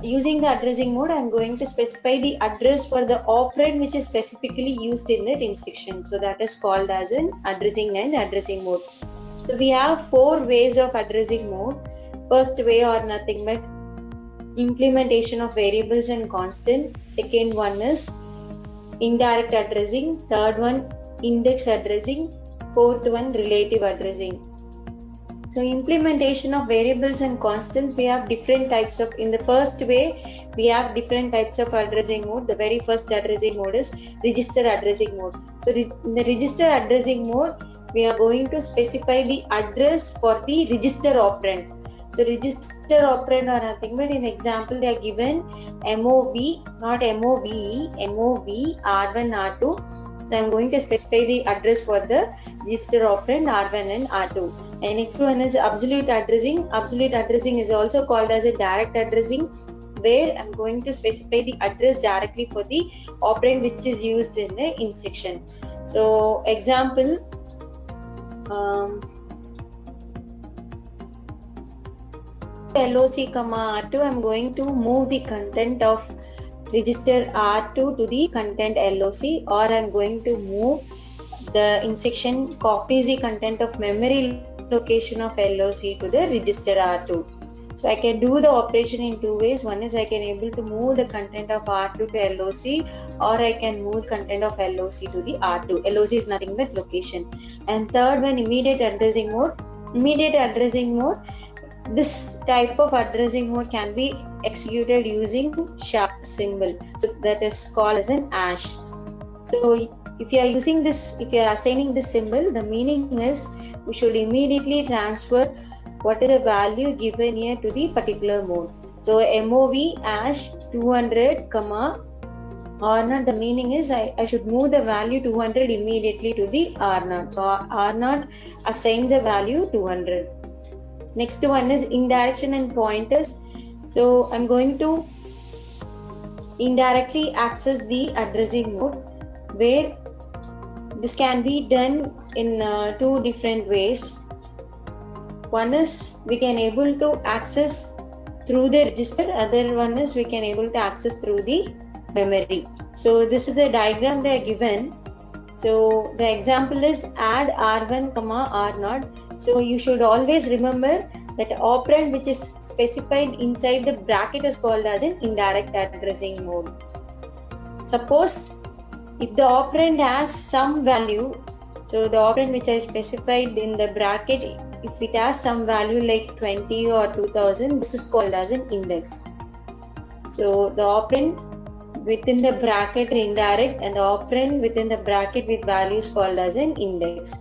using the addressing mode, I'm going to specify the address for the operand which is specifically used in that instruction. So that is called as an addressing and addressing mode. So we have four ways of addressing mode. First way or nothing but implementation of variables and constant. Second one is indirect addressing. Third one index addressing. Fourth one relative addressing. So implementation of variables and constants, we have different types of, in the first way, we have different types of addressing mode. The very first addressing mode is register addressing mode. So in the register addressing mode, we are going to specify the address for the register operand. So register operand or nothing but in example they are given MOV, not MOVE, MOV R1 R2. So I'm going to specify the address for the register operand R1 and R2. And next one is absolute addressing. Absolute addressing is also called as a direct addressing, where I'm going to specify the address directly for the operand which is used in the instruction. So example, LOC comma R2, I'm going to move the content of register R2 to the content LOC, or I'm going to move the instruction copies the content of memory location of LOC to the register R2. So I can do the operation in two ways. One is I can able to move the content of R2 to LOC, or I can move content of LOC to the R2. LOC is nothing but location. And third one, immediate addressing mode. Immediate addressing mode, this type of addressing mode can be executed using sharp symbol. So that is called as an hash. So if you are using this, if you are assigning this symbol, the meaning is we should immediately transfer what is the value given here to the particular mode. So MOV hash 200 comma R0, the meaning is I should move the value 200 immediately to the R0. So R0 assigns a value 200. Next one is indirection and pointers. So I'm going to indirectly access the addressing mode, where this can be done in two different ways. One is we can able to access through the register, other one is we can able to access through the memory. So this is the diagram they are given. So the example is add R1 comma R0. So you should always remember that operand which is specified inside the bracket is called as an indirect addressing mode. Suppose if the operand has some value, so the operand which I specified in the bracket, if it has some value like 20 or 2000, this is called as an index. So the operand within the bracket is indirect, and the operand within the bracket with value is called as an index.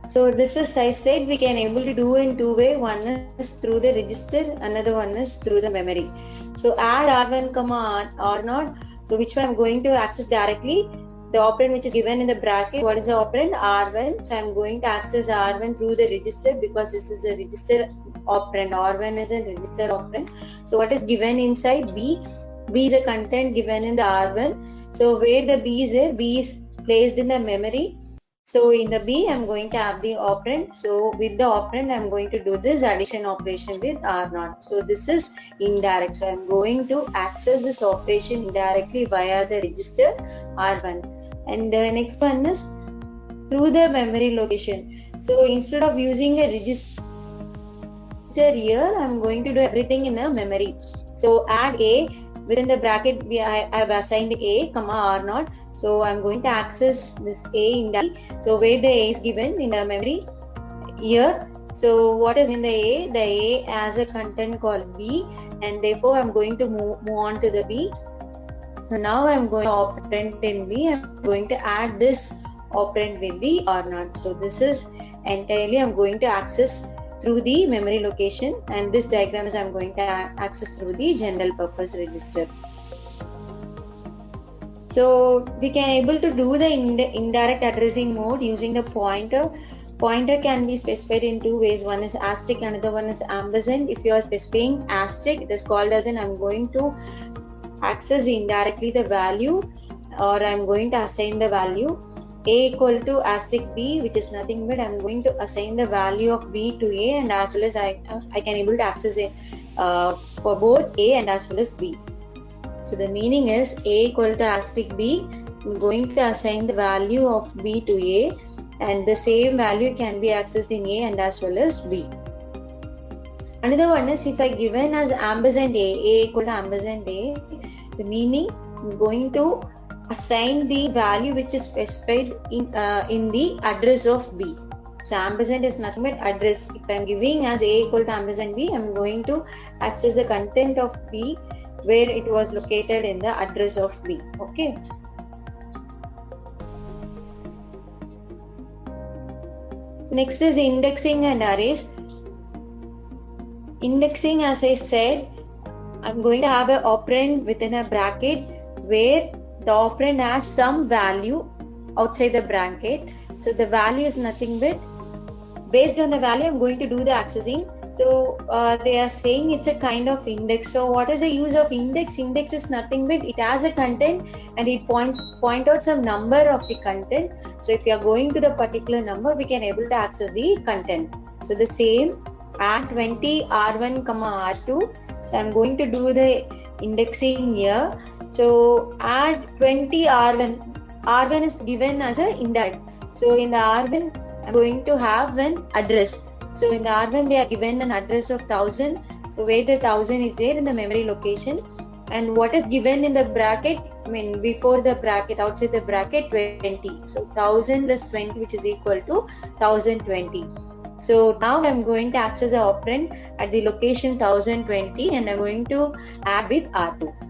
So this is, I said, we can able to do in two way. One is through the register, another one is through the memory. So add R1 comma R0. So which one I'm going to access directly? The operand which is given in the bracket. What is the operand? R1. So I'm going to access R1 through the register because this is a register operand. R1 is a register operand. So what is given inside B? B is a content given in the R1. So where the B is there, B is placed in the memory. So in the B, I'm going to have the operand. So with the operand, I'm going to do this addition operation with R0. So this is indirect. So I'm going to access this operation indirectly via the register R1. And the next one is through the memory location. So instead of using a register here, I'm going to do everything in a memory. So add A. Within the bracket, I have assigned A, comma R0. So I'm going to access this A indirectly. So where the A is given in the memory here. So what is in the A? The A has a content called B, and therefore I'm going to move on to the B. So now I'm going to operand in B. I'm going to add this operand with the R0. So this is entirely I'm going to access through the memory location, and this diagram is I'm going to access through the general purpose register. So we can able to do the indirect addressing mode using the pointer. Pointer can be specified in two ways. One is asterisk, another one is ampersand. If you are specifying asterisk, it is called as an I'm going to access indirectly the value, or I'm going to assign the value. A equal to asterisk B, which is nothing but I'm going to assign the value of B to A, and as well as I can able to access a for both A and as well as B. So the meaning is A equal to asterisk B. I'm going to assign the value of B to A, and the same value can be accessed in A and as well as B. Another one is if I given as ampersand A equal to ampersand A, the meaning I'm going to assign the value which is specified in the address of B. So ampersand is nothing but address. If I am giving as A equal to ampersand B, I am going to access the content of B where it was located in the address of B. Okay. So next is indexing and arrays. Indexing, as I said, I'm going to have an operand within a bracket where the operand has some value outside the bracket. So the value is nothing but, based on the value I'm going to do the accessing. So they are saying it's a kind of index. So what is the use of index? Index is nothing but it has a content and it point out some number of the content. So if you are going to the particular number, we can able to access the content. So the same, add 20 R1 comma R2. So I'm going to do the indexing here. So add 20 R1. R1 is given as an index. So in the R1 I'm going to have an address. So in the R1 they are given an address of 1000. So where the 1000 is there in the memory location, and what is given in the bracket, before the bracket, outside the bracket, 20. So 1000 plus 20, which is equal to 1020. So now I'm going to access the operand at the location 1020 and I'm going to add with R2.